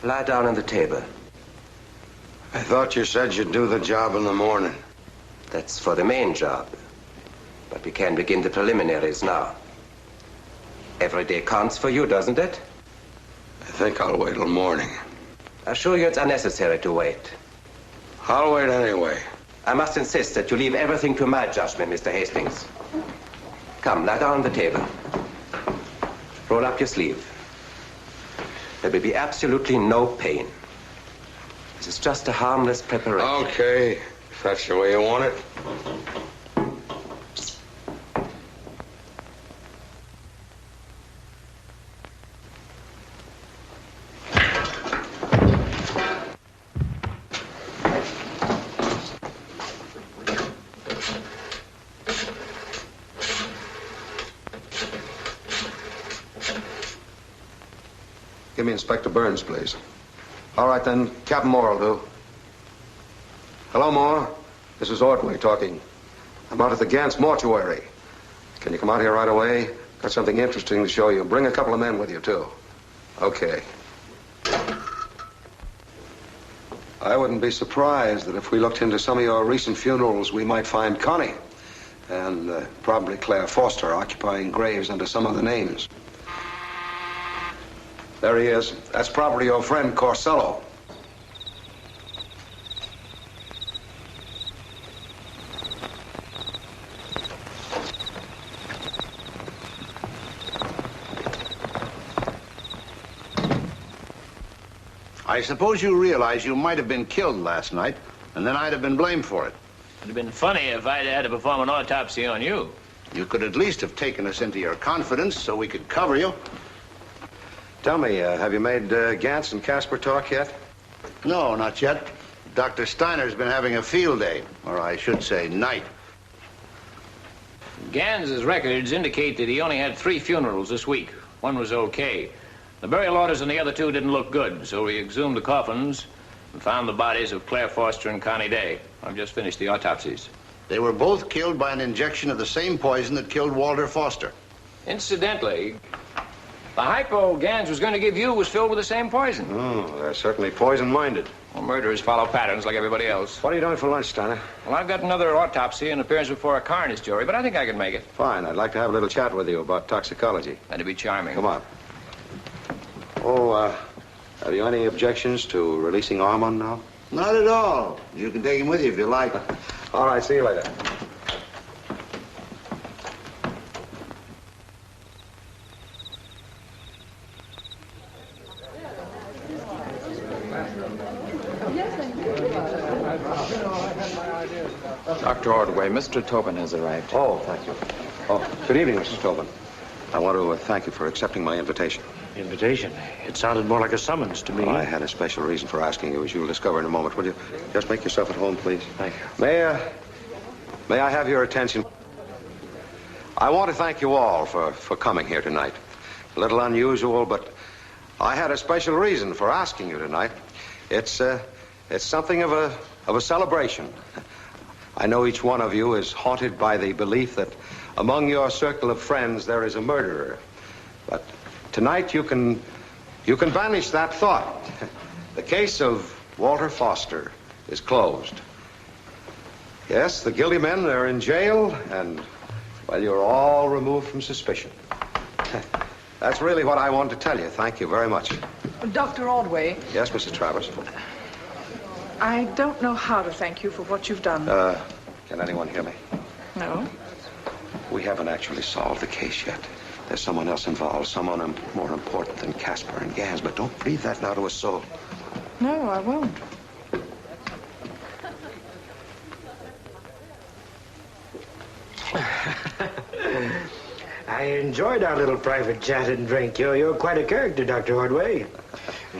Lie down on the table. I thought you said you'd do the job in the morning. That's for the main job. But we can begin the preliminaries now. Every day counts for you, doesn't it? I think I'll wait till morning. I assure you it's unnecessary to wait. I'll wait anyway. I must insist that you leave everything to my judgment, Mr. Hastings. Come, lie down on the table. Roll up your sleeve. There will be absolutely no pain. This is just a harmless preparation. Okay, if that's the way you want it. Give me Inspector Burns, please. All right, then. Captain Moore will do. Hello, Moore. This is Ordway talking. I'm out at the Gantz mortuary. Can you come out here right away? Got something interesting to show you. Bring a couple of men with you, too. Okay. I wouldn't be surprised that if we looked into some of your recent funerals, we might find Connie and probably Claire Foster occupying graves under some other names. There he is. That's probably your friend Corsello. I suppose you realize you might have been killed last night, and then I'd have been blamed for it. It'd have been funny if I'd had to perform an autopsy on you. You could at least have taken us into your confidence so we could cover you. Tell me, have you made Gantz and Casper talk yet? No, not yet. Dr. Steiner's been having a field day, or I should say night. Gans's records indicate that he only had 3 funerals this week. One was okay. The burial orders on the other 2 didn't look good, so we exhumed the coffins and found the bodies of Claire Foster and Connie Day. I've just finished the autopsies. They were both killed by an injection of the same poison that killed Walter Foster. Incidentally, the hypo Gans was going to give you was filled with the same poison. Oh, they're certainly poison-minded. Well, murderers follow patterns like everybody else. What are you doing for lunch, Steiner? Well, I've got another autopsy and appearance before a coroner's jury, but I think I can make it. Fine. I'd like to have a little chat with you about toxicology. That'd be charming. Come on. Oh, have you any objections to releasing Armand now? Not at all. You can take him with you if you like. All right, see you later. Dr. Ordway, Mr. Tobin has arrived. Oh, thank you. Oh, good evening, Mrs. Tobin. I want to thank you for accepting my invitation. Invitation? It sounded more like a summons to me. Well, I had a special reason for asking you, as you'll discover in a moment. Will you just make yourself at home, please? Thank you. May I have your attention? I want to thank you all for coming here tonight. A little unusual, but I had a special reason for asking you tonight. It's something of a celebration. I know each one of you is haunted by the belief that among your circle of friends there is a murderer. But tonight you can banish that thought. The case of Walter Foster is closed. Yes, the guilty men are in jail, and, well, you're all removed from suspicion. That's really what I wanted to tell you. Thank you very much. Dr. Ordway. Yes, Mrs. Travers? I don't know how to thank you for what you've done. Can anyone hear me? No. We haven't actually solved the case yet. There's someone else involved, someone more important than Casper and Gans, but don't breathe that now to a soul. No, I won't. I enjoyed our little private chat and drink. You're quite a character, Dr. Ordway.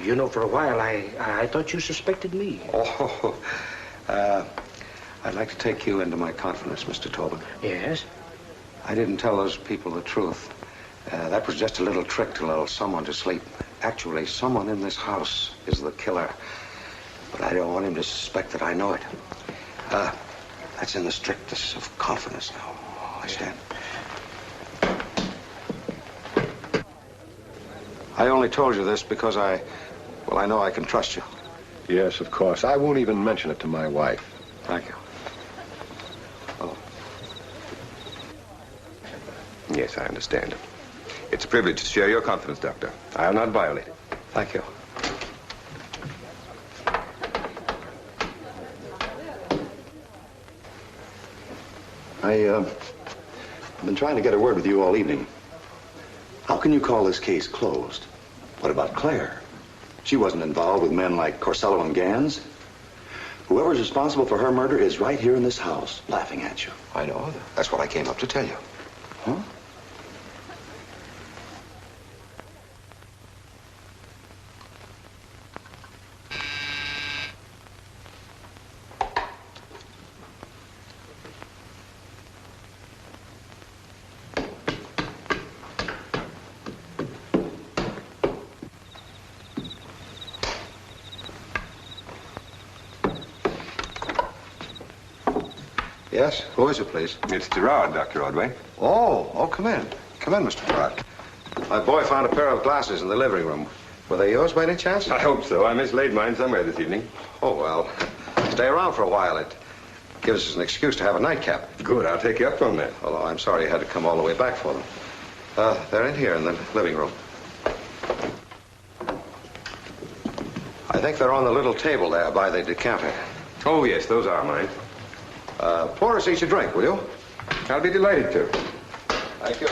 You know, for a while, I thought you suspected me. Oh, I'd like to take you into my confidence, Mr. Tobin. Yes? I didn't tell those people the truth. That was just a little trick to lull someone to sleep. Actually, someone in this house is the killer. But I don't want him to suspect that I know it. That's in the strictest of confidence now. Understand? I only told you this because I know I can trust you. Yes, of course. I won't even mention it to my wife. Thank you. Oh. Yes, I understand. It's a privilege to share your confidence, Doctor. I will not violate it. Thank you. I've been trying to get a word with you all evening. How can you call this case closed? What about Claire? She wasn't involved with men like Corsello and Gans. Whoever's responsible for her murder is right here in this house, laughing at you. I know. That's what I came up to tell you. Huh? Yes? Who is it, please? It's Gerard, Dr. Ordway. Oh, come in. Come in, Mr. Gerard. My boy found a pair of glasses in the living room. Were they yours by any chance? I hope so. I mislaid mine somewhere this evening. Oh, well. Stay around for a while. It gives us an excuse to have a nightcap. Good. I'll take you up on that. Although I'm sorry you had to come all the way back for them. They're in here in the living room. I think they're on the little table there by the decanter. Oh, yes, those are mine. Pour us each a drink, will you? I'll be delighted to. Thank you.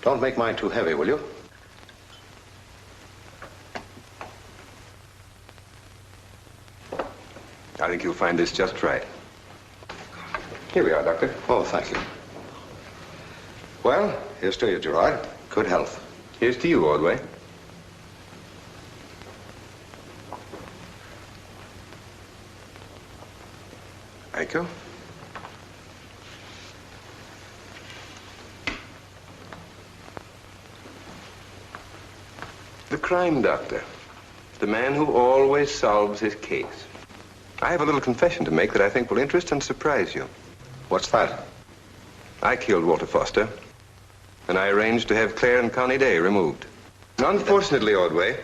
Don't make mine too heavy, will you? I think you'll find this just right. Here we are, Doctor. Oh, thank you. Well, here's to you, Gerard. Good health. Here's to you, Ordway. Thank you. The crime doctor. The man who always solves his case. I have a little confession to make that I think will interest and surprise you. What's that? I killed Walter Foster, and I arranged to have Claire and Connie Day removed. Unfortunately, Ordway,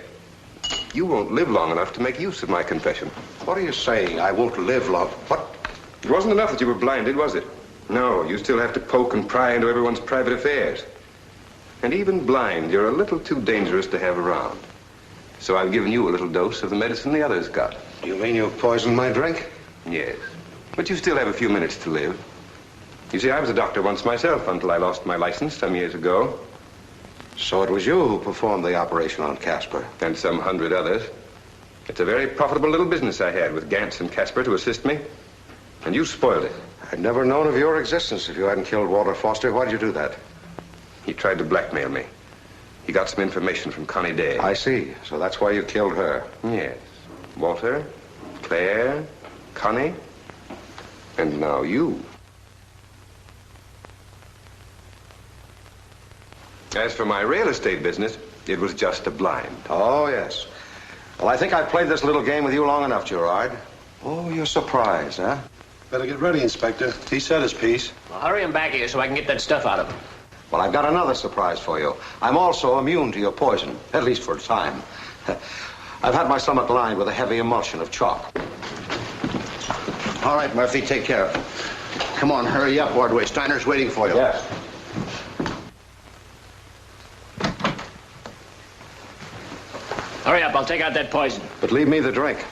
you won't live long enough to make use of my confession. What are you saying? I won't live long. What? It wasn't enough that you were blinded, was it? No, you still have to poke and pry into everyone's private affairs. And even blind, you're a little too dangerous to have around. So I've given you a little dose of the medicine the others got. You mean you poisoned my drink? Yes. But you still have a few minutes to live. You see, I was a doctor once myself until I lost my license some years ago. So it was you who performed the operation on Casper? And some 100 others. It's a very profitable little business I had with Gantz and Casper to assist me. And you spoiled it. I'd never known of your existence if you hadn't killed Walter Foster. Why'd you do that? He tried to blackmail me. He got some information from Connie Day. I see. So that's why you killed her. Yes. Walter, Claire, Connie, and now you. As for my real estate business, it was just a blind. Oh, yes. Well, I think I've played this little game with you long enough, Gerard. Oh, you're surprised, huh? Better get ready, Inspector. He said his piece. Well, hurry him back here so I can get that stuff out of him. Well, I've got another surprise for you. I'm also immune to your poison, at least for a time. I've had my stomach lined with a heavy emulsion of chalk. All right, Murphy, take care of him. Come on, hurry up, Ordway. Steiner's waiting for you. Yes. Hurry up, I'll take out that poison. But leave me the drink.